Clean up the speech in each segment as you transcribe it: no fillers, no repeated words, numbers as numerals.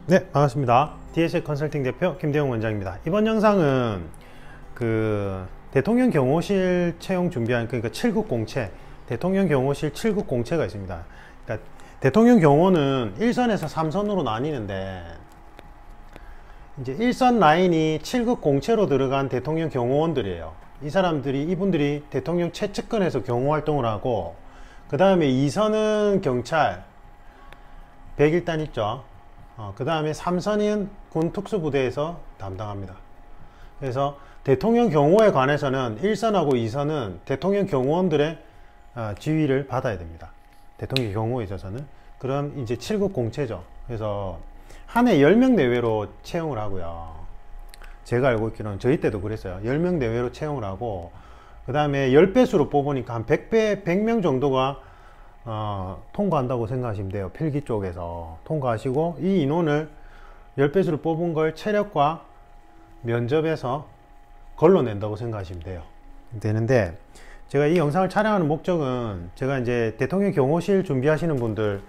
네, 반갑습니다. DSL 컨설팅 대표 김대용 원장입니다. 이번 영상은 대통령 경호실 채용 준비한, 그러니까 7급 공채, 대통령 경호실 7급 공채가 있습니다. 그러니까 대통령 경호는 1선에서 3선으로 나뉘는데, 이제 1선 라인이 7급 공채로 들어간 대통령 경호원들이에요. 이분들이 대통령 최측근에서 경호 활동을 하고, 그 다음에 2선은 경찰 101단 있죠. 그 다음에 3선인 군 특수부대에서 담당합니다. 그래서 대통령 경호에 관해서는 1선하고 2선은 대통령 경호원들의 지휘를 받아야 됩니다. 대통령 경호에 있어서는. 그럼 이제 7급 공채죠. 그래서 한 해 10명 내외로 채용을 하고요. 제가 알고 있기로는 저희 때도 그랬어요. 10명 내외로 채용을 하고, 그 다음에 10배수로 뽑으니까 한 100명 정도가 통과한다고 생각하시면 돼요. 필기 쪽에서 통과하시고, 이 인원을 10배수로 뽑은 걸 체력과 면접에서 걸러낸다고 생각하시면 되는데, 제가 이 영상을 촬영하는 목적은, 제가 이제 대통령 경호실 준비하시는 분들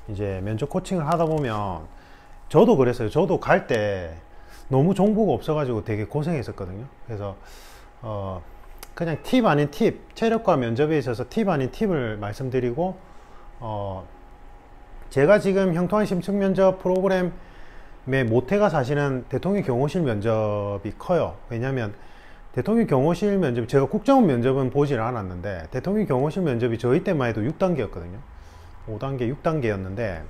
이제 면접 코칭을 하다 보면, 저도 그랬어요. 저도 갈 때 너무 정보가 없어가지고 되게 고생했었거든요. 그래서 그냥 팁 아닌 팁, 체력과 면접에 있어서 팁 아닌 팁을 말씀드리고, 제가 지금 형통한 심층 면접 프로그램의 모태가 사실은 대통령 경호실 면접이 커요. 왜냐면 대통령 경호실 면접, 제가 국정원 면접은 보질 않았는데, 대통령 경호실 면접이 저희 때만 해도 6단계였거든요. 5단계, 6단계였는데,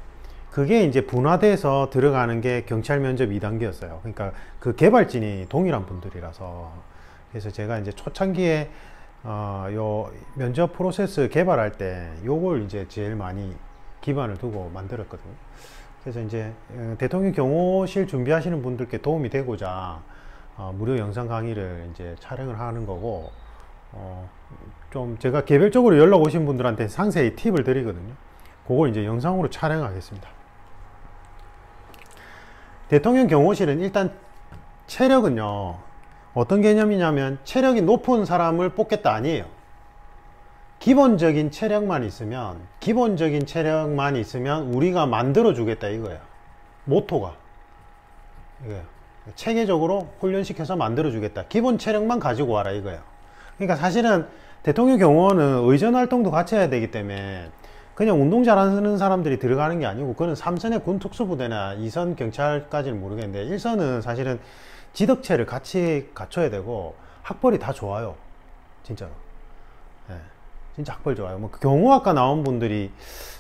그게 이제 분화돼서 들어가는 게 경찰 면접 2단계였어요. 그러니까 그 개발진이 동일한 분들이라서. 그래서 제가 이제 초창기에 요 면접 프로세스 개발할 때 요걸 이제 제일 많이 기반을 두고 만들었거든요. 그래서 이제 대통령 경호실 준비하시는 분들께 도움이 되고자 무료 영상 강의를 이제 촬영을 하는 거고, 좀 제가 개별적으로 연락 오신 분들한테 상세히 팁을 드리거든요. 그걸 이제 영상으로 촬영하겠습니다. 대통령 경호실은 일단 체력은요, 어떤 개념이냐면 체력이 높은 사람을 뽑겠다 아니에요. 기본적인 체력만 있으면 우리가 만들어 주겠다 이거예요. 모토가 이거예요. 체계적으로 훈련시켜서 만들어 주겠다. 기본 체력만 가지고 와라 이거예요. 그러니까 사실은 대통령 경호원은 의전 활동도 같이 해야 되기 때문에 그냥 운동 잘하는 사람들이 들어가는 게 아니고, 그건 3선의 군 특수부대나 2선 경찰까지는 모르겠는데, 1선은 사실은 지덕체를 같이 갖춰야 되고, 학벌이 다 좋아요. 진짜로. 네, 진짜 학벌 좋아요. 뭐 경호학과 나온 분들이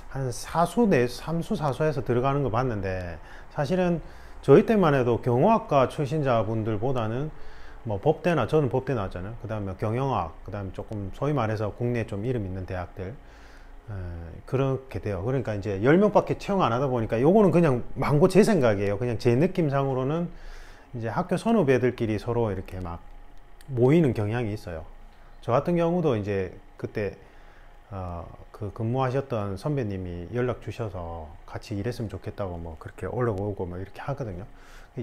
한 삼수 사수에서 들어가는 거 봤는데, 사실은 저희 때만 해도 경호학과 출신자분들보다는 뭐 법대나, 저는 법대 나왔잖아요. 그 다음에 경영학, 그 다음에 조금 소위 말해서 국내에 좀 이름 있는 대학들, 그렇게 돼요. 그러니까 이제 10명밖에 채용 안 하다 보니까, 요거는 그냥 망고 제 생각이에요. 그냥 제 느낌상으로는 이제 학교 선후배들끼리 서로 이렇게 막 모이는 경향이 있어요. 저 같은 경우도 이제 그때 그 근무하셨던 선배님이 연락 주셔서 같이 일했으면 좋겠다고 뭐 그렇게 올라오고 뭐 이렇게 하거든요.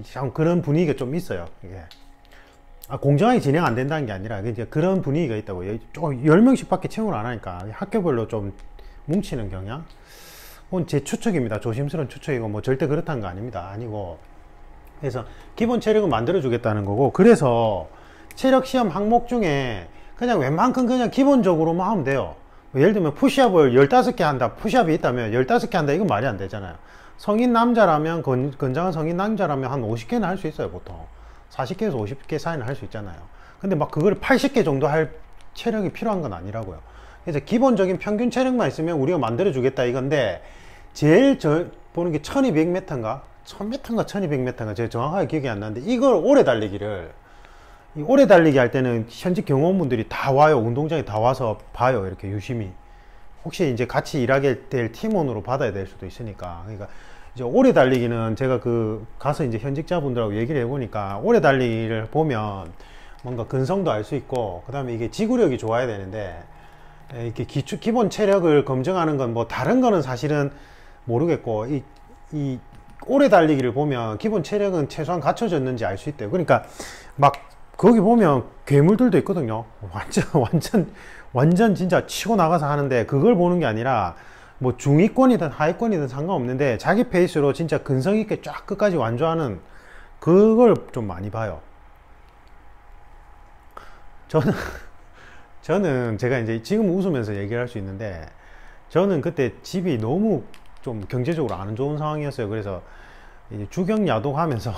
참 그런 분위기가 좀 있어요. 이게 공정하게 진행 안 된다는 게 아니라 이제 그런 분위기가 있다고. 조금 10명씩 밖에 채용을 안 하니까 학교별로 좀 뭉치는 경향. 그건 제 추측입니다. 조심스러운 추측이고, 뭐 절대 그렇다는 거 아닙니다. 아니고, 그래서 기본 체력을 만들어 주겠다는 거고, 그래서 체력 시험 항목 중에 그냥 웬만큼 그냥 기본적으로만 하면 돼요. 뭐 예를 들면 푸시업을 15개 한다, 푸시업이 있다면 15개 한다, 이건 말이 안 되잖아요. 성인 남자라면, 건장한 성인 남자라면 한 50개는 할 수 있어요. 보통 40개에서 50개 사이는 할 수 있잖아요. 근데 막 그걸 80개 정도 할 체력이 필요한 건 아니라고요. 그래서 기본적인 평균 체력만 있으면 우리가 만들어 주겠다 이건데, 제일 보는 게 1200m인가 1000m인가 1200m인가 제가 정확하게 기억이 안 나는데, 이걸 오래 달리기를, 오래 달리기 할 때는 현직 경호원분들이 다 와요. 운동장에 다 와서 봐요. 이렇게 유심히. 혹시 이제 같이 일하게 될 팀원으로 받아야 될 수도 있으니까. 그러니까 이제 오래 달리기는 제가 가서 이제 현직자분들하고 얘기를 해보니까, 오래 달리기를 보면 뭔가 근성도 알 수 있고, 그 다음에 이게 지구력이 좋아야 되는데, 이렇게 기본 체력을 검증하는 건 뭐 다른 거는 사실은 모르겠고, 이 오래 달리기를 보면 기본 체력은 최소한 갖춰졌는지 알 수 있대요. 그러니까 막 거기 보면 괴물들도 있거든요. 완전 진짜 치고 나가서 하는데, 그걸 보는 게 아니라 뭐 중위권이든 하위권이든 상관없는데 자기 페이스로 진짜 근성 있게 쫙 끝까지 완주하는 그걸 좀 많이 봐요. 저는 저는 제가 이제 지금 웃으면서 얘기를 할 수 있는데, 저는 그때 집이 너무 좀 경제적으로 안 좋은 상황이었어요. 그래서 이제 주경야독 하면서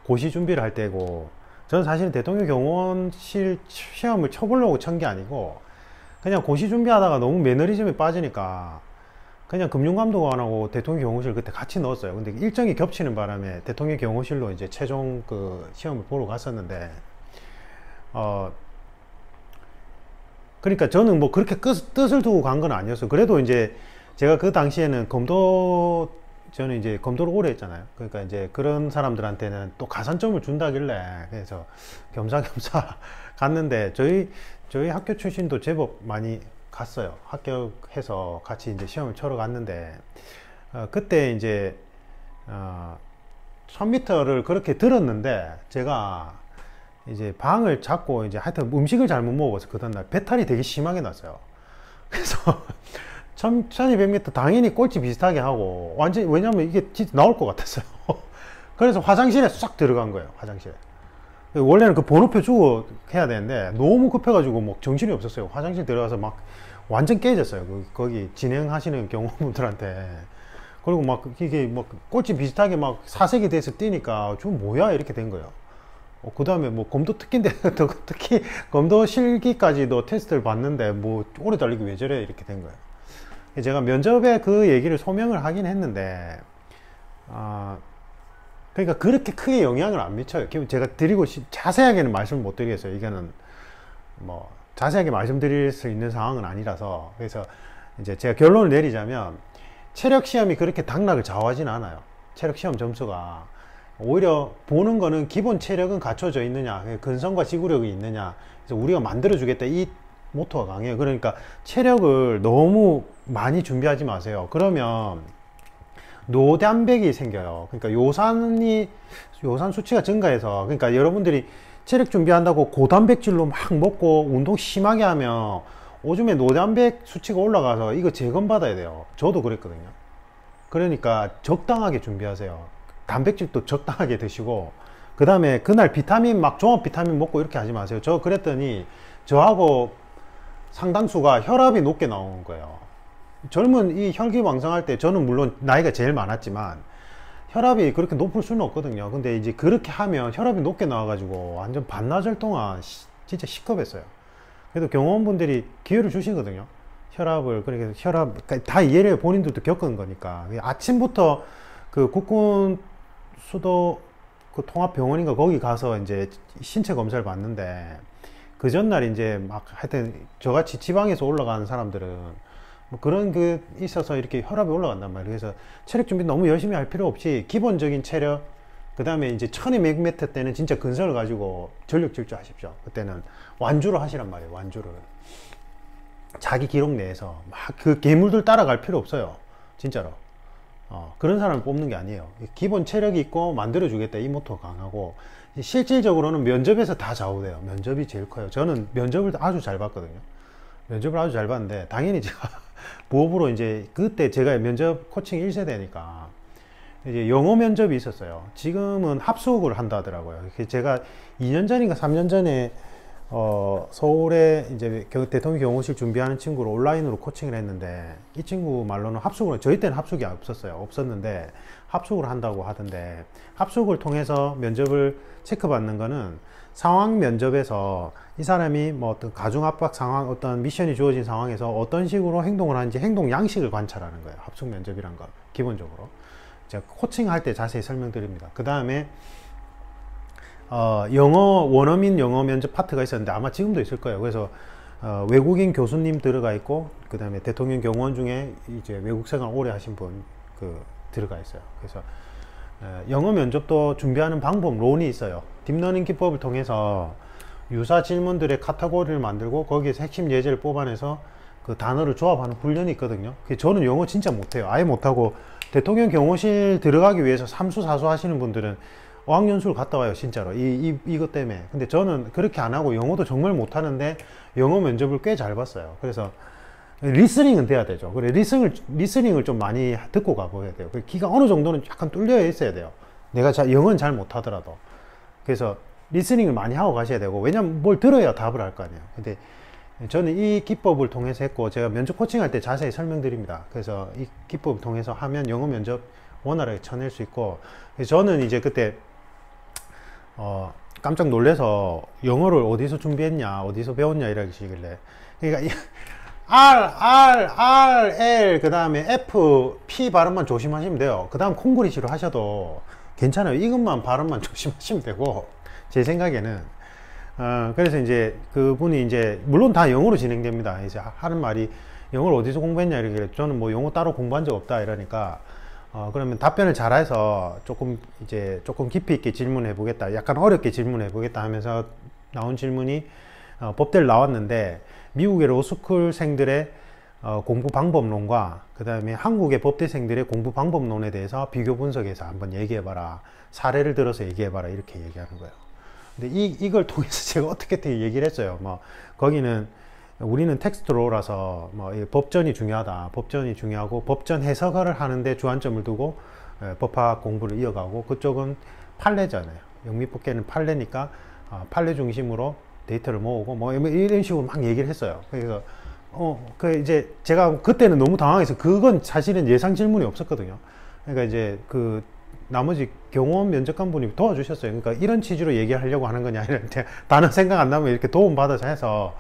고시 준비를 할 때고, 저는 사실 대통령 경호원실 시험을 쳐보려고 천 게 아니고 그냥 고시 준비하다가 너무 매너리즘에 빠지니까 그냥 금융감독원하고 대통령 경호실 그때 같이 넣었어요. 근데 일정이 겹치는 바람에 대통령 경호실로 이제 최종 그 시험을 보러 갔었는데, 그러니까 저는 뭐 그렇게 뜻을 두고 간 건 아니었어요. 그래도 이제 제가 그 당시에는 저는 이제 검도를 오래 했잖아요. 그러니까 이제 그런 사람들한테는 또 가산점을 준다길래, 그래서 겸사겸사 갔는데, 저희 학교 출신도 제법 많이 갔어요. 합격해서 같이 이제 시험을 쳐러 갔는데, 그때 이제 1000m를 그렇게 들었는데, 제가 이제 방을 잡고 이제 하여튼 음식을 잘못 먹어서 그 다음날 배탈이 되게 심하게 났어요. 그래서 1200m 당연히 꼴찌 비슷하게 하고, 완전, 왜냐면 이게 진짜 나올 것 같았어요. 그래서 화장실에 싹 들어간 거예요. 화장실에. 원래는 그 번호표 주고 해야 되는데 너무 급해가지고 뭐 정신이 없었어요. 화장실 들어가서 막 완전 깨졌어요. 거기 진행하시는 경호분들한테. 그리고 막 이게 막 꼴찌 비슷하게 막 사색이 돼서 뛰니까 좀 뭐야 이렇게 된 거예요. 그 다음에 뭐 검도 특기인데 특히 검도 실기까지도 테스트를 봤는데 뭐 오래 달리기 왜 저래 이렇게 된 거예요. 제가 면접에 그 얘기를 소명을 하긴 했는데, 그러니까 그렇게 크게 영향을 안 미쳐요. 제가 자세하게는 말씀을 못 드리겠어요. 이거는 뭐 자세하게 말씀드릴 수 있는 상황은 아니라서. 그래서 이제 제가 결론을 내리자면, 체력 시험이 그렇게 당락을 좌우하진 않아요. 체력 시험 점수가 오히려 보는 거는 기본 체력은 갖춰져 있느냐, 근성과 지구력이 있느냐, 그래서 우리가 만들어 주겠다, 이 모토가 강해요. 그러니까 체력을 너무 많이 준비하지 마세요. 그러면 노단백이 생겨요. 그러니까 요산 수치가 증가해서, 그러니까 여러분들이 체력 준비한다고 고단백질로 막 먹고 운동 심하게 하면 오줌에 노단백 수치가 올라가서 이거 재검 받아야 돼요. 저도 그랬거든요. 그러니까 적당하게 준비하세요. 단백질도 적당하게 드시고, 그 다음에 그날 비타민 막 종합 비타민 먹고 이렇게 하지 마세요. 저 그랬더니 저하고 상당수가 혈압이 높게 나온 거예요. 젊은 이 혈기왕성할 때, 저는 물론 나이가 제일 많았지만 혈압이 그렇게 높을 수는 없거든요. 근데 이제 그렇게 하면 혈압이 높게 나와가지고 완전 반나절 동안 진짜 시급했어요. 그래도 경호원분들이 기회를 주시거든요. 혈압을, 그러니까 다 이해를 해요. 본인들도 겪은 거니까. 아침부터 그 국군 수도 그 통합병원인가 거기 가서 이제 신체 검사를 받는데, 그 전날 이제 막 하여튼 저같이 지방에서 올라가는 사람들은 뭐 그런 그 있어서 이렇게 혈압이 올라간단 말이에요. 그래서 체력 준비 너무 열심히 할 필요 없이 기본적인 체력, 그 다음에 이제 1200m 때는 진짜 근성을 가지고 전력 질주하십시오. 그때는 완주를 하시란 말이에요. 완주를 자기 기록 내에서 막 그 괴물들 따라갈 필요 없어요. 진짜로. 그런 사람을 뽑는 게 아니에요. 기본 체력이 있고 만들어주겠다, 이 모토가 강하고, 실질적으로는 면접에서 다 좌우돼요. 면접이 제일 커요. 저는 면접을 아주 잘 봤거든요. 면접을 아주 잘 봤는데, 당연히 제가 부업으로 이제 그때 제가 면접 코칭 1세대니까 이제 영어 면접이 있었어요. 지금은 합숙을 한다 하더라고요. 제가 2년 전인가 3년 전에 서울에 이제 대통령 경호실 준비하는 친구를 온라인으로 코칭을 했는데, 이 친구 말로는 합숙을, 저희 때는 합숙이 없었는데 합숙을 한다고 하던데, 합숙을 통해서 면접을 체크받는 거는 상황 면접에서 이 사람이 뭐 어떤 가중 압박 상황, 어떤 미션이 주어진 상황에서 어떤 식으로 행동을 하는지 행동 양식을 관찰하는 거예요. 합숙 면접이란 거 기본적으로 제가 코칭할 때 자세히 설명드립니다. 그 다음에 원어민 영어 면접 파트가 있었는데 아마 지금도 있을 거예요. 그래서 외국인 교수님 들어가 있고, 그 다음에 대통령 경호원 중에 이제 외국 생활 오래 하신 분 들어가 있어요. 그래서 영어 면접도 준비하는 방법론이 있어요. 딥러닝 기법을 통해서 유사 질문들의 카테고리를 만들고 거기에서 핵심 예제를 뽑아내서 그 단어를 조합하는 훈련이 있거든요. 저는 영어 진짜 못해요. 아예 못하고, 대통령 경호실 들어가기 위해서 삼수 사수 하시는 분들은 어학연수를 갔다 와요. 진짜로 이것 때문에. 근데 저는 그렇게 안 하고 영어도 정말 못하는데 영어 면접을 꽤 잘 봤어요. 그래서 리스닝은 돼야 되죠. 그래, 리스닝을 좀 많이 듣고 가보야 돼요. 귀가 어느 정도는 약간 뚫려 있어야 돼요. 내가 영어는 잘 못하더라도. 그래서 리스닝을 많이 하고 가셔야 되고, 왜냐면 뭘 들어야 답을 할 거 아니에요. 근데 저는 이 기법을 통해서 했고, 제가 면접 코칭할 때 자세히 설명드립니다. 그래서 이 기법을 통해서 하면 영어 면접 원활하게 쳐낼 수 있고, 저는 이제 그때 깜짝 놀래서 영어를 어디서 준비했냐, 어디서 배웠냐 이러시길래, 그러니까 R, 그 다음에 F, P 발음만 조심하시면 돼요. 그 다음 콩그리시로 하셔도 괜찮아요. 이것만 발음만 조심하시면 되고, 제 생각에는. 그래서 이제 그분이 이제, 물론 다 영어로 진행됩니다. 이제 하는 말이, 영어를 어디서 공부했냐 이러길래, 저는 뭐 영어 따로 공부한 적 없다 이러니까, 그러면 답변을 잘해서 조금 깊이 있게 질문해 보겠다, 약간 어렵게 질문해 보겠다 하면서 나온 질문이, 법대를 나왔는데, 미국의 로스쿨생들의 공부 방법론과 그 다음에 한국의 법대생들의 공부 방법론에 대해서 비교 분석해서 한번 얘기해봐라, 사례를 들어서 얘기해봐라, 이렇게 얘기하는 거예요. 근데 이걸 통해서 제가 어떻게 얘기를 했어요. 뭐 거기는 우리는 텍스트로라서 뭐 법전이 중요하다, 법전이 중요하고 법전 해석을 하는데 주안점을 두고 법학 공부를 이어가고, 그쪽은 판례잖아요. 영미법계는 판례니까 판례 중심으로 데이터를 모으고 뭐 이런 식으로 막 얘기를 했어요. 그래서 이제 제가 그때는 너무 당황해서, 그건 사실은 예상 질문이 없었거든요. 그러니까 이제 그 나머지 경호원 면접관 분이 도와주셨어요. 그러니까 이런 취지로 얘기하려고 하는 거냐 이런데, 단어 생각 안 나면 이렇게 도움 받아서 해서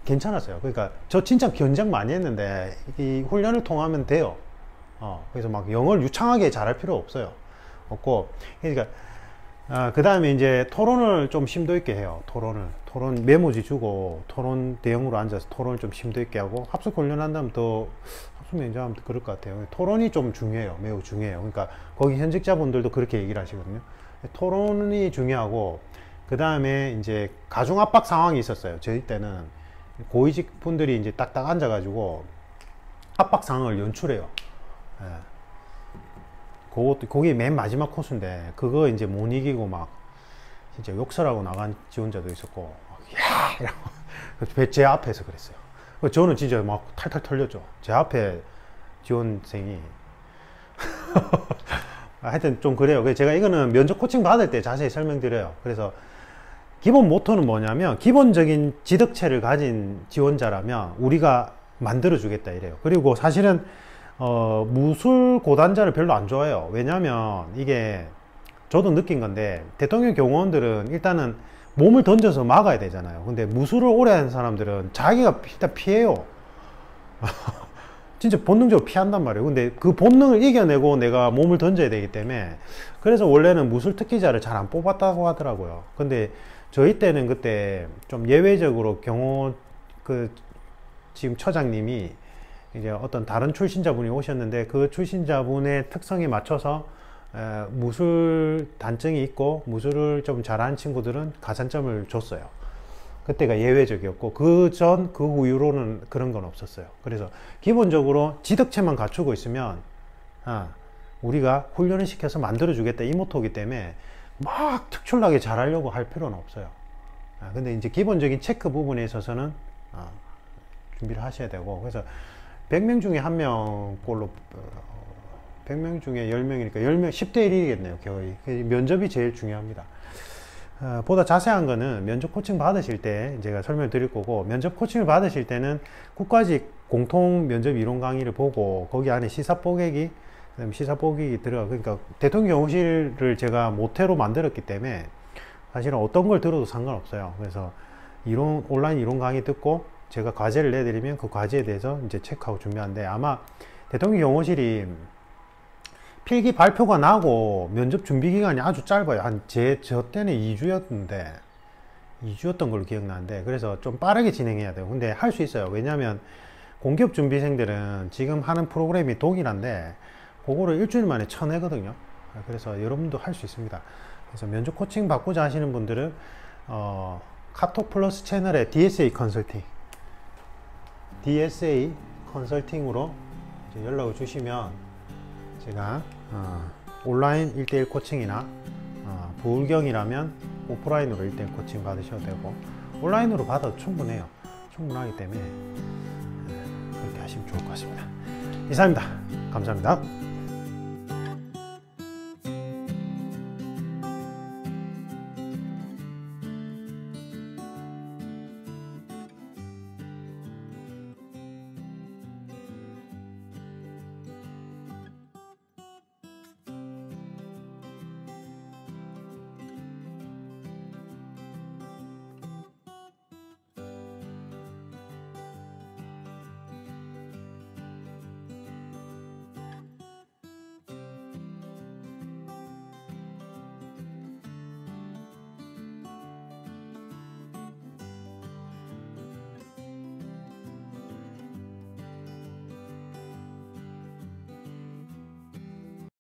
괜찮았어요. 그러니까 저 진짜 견적 많이 했는데 이 훈련을 통하면 돼요. 그래서 막 영어를 유창하게 잘할 필요 없고, 그러니까 그 다음에 이제 토론을 좀 심도 있게 해요. 토론 메모지 주고, 토론 대형으로 앉아서 토론을 좀 심도 있게 하고, 합숙 훈련한다면 더, 합숙 면접하면 그럴 것 같아요. 토론이 좀 중요해요. 매우 중요해요. 그러니까 거기 현직자분들도 그렇게 얘기를 하시거든요. 토론이 중요하고, 그 다음에 이제 가중 압박 상황이 있었어요. 저희 때는 고위직 분들이 이제 딱딱 앉아가지고 압박 상황을 연출해요. 예. 그게 맨 마지막 코스인데, 그거 이제 못 이기고 막 진짜 욕설하고 나간 지원자도 있었고, 야! 이러고 제 앞에서 그랬어요. 저는 진짜 막 탈탈 털렸죠. 제 앞에 지원생이. 하여튼 좀 그래요. 그래서 제가 이거는 면접 코칭 받을 때 자세히 설명드려요. 그래서 기본 모토는 뭐냐면, 기본적인 지덕체를 가진 지원자라면 우리가 만들어 주겠다 이래요. 그리고 사실은 무술 고단자를 별로 안 좋아해요. 왜냐면 이게 저도 느낀 건데, 대통령 경호원들은 일단은 몸을 던져서 막아야 되잖아요. 근데 무술을 오래 하는 사람들은 자기가 일단 피해요. 진짜 본능적으로 피한단 말이에요. 근데 그 본능을 이겨내고 내가 몸을 던져야 되기 때문에, 그래서 원래는 무술 특기자를 잘 안 뽑았다고 하더라고요. 근데 저희 때는 그때 좀 예외적으로 지금 처장님이 이제 어떤 다른 출신자분이 오셨는데, 그 출신자분의 특성에 맞춰서 무술 단증이 있고 무술을 좀 잘하는 친구들은 가산점을 줬어요. 그때가 예외적이었고, 그 후로는 그런 건 없었어요. 그래서 기본적으로 지덕체만 갖추고 있으면 우리가 훈련을 시켜서 만들어 주겠다, 이 모토이기 때문에 막 특출나게 잘하려고 할 필요는 없어요. 근데 이제 기본적인 체크 부분에 있어서는 준비를 하셔야 되고, 그래서 100명 중에 1명 꼴로, 100명 중에 10명이니까 10명, 10대 1이겠네요, 거의. 면접이 제일 중요합니다. 보다 자세한 거는 면접 코칭 받으실 때 제가 설명 드릴 거고, 면접 코칭을 받으실 때는 국가직 공통 면접 이론 강의를 보고, 거기 안에 시사 뽀개기, 그다음에 시사 뽀개기 들어가, 그러니까 대통령 경호실을 제가 모태로 만들었기 때문에 사실은 어떤 걸 들어도 상관없어요. 그래서 온라인 이론 강의 듣고 제가 과제를 내드리면 그 과제에 대해서 이제 체크하고 준비하는데, 아마 대통령 경호실이 필기 발표가 나고 면접 준비 기간이 아주 짧아요. 저 때는 2주였는데, 2주였던 걸로 기억나는데, 그래서 좀 빠르게 진행해야 돼요. 근데 할 수 있어요. 왜냐면 공기업 준비생들은 지금 하는 프로그램이 동일한데, 그거를 일주일 만에 쳐내거든요. 그래서 여러분도 할 수 있습니다. 그래서 면접 코칭 받고자 하시는 분들은 카톡 플러스 채널에 DSA 컨설팅으로 이제 연락을 주시면 제가 온라인 1대1 코칭이나 부울경이라면 오프라인으로 1대1 코칭 받으셔도 되고, 온라인으로 받아도 충분하기 때문에 하시면 좋을 것 같습니다. 이상입니다. 감사합니다.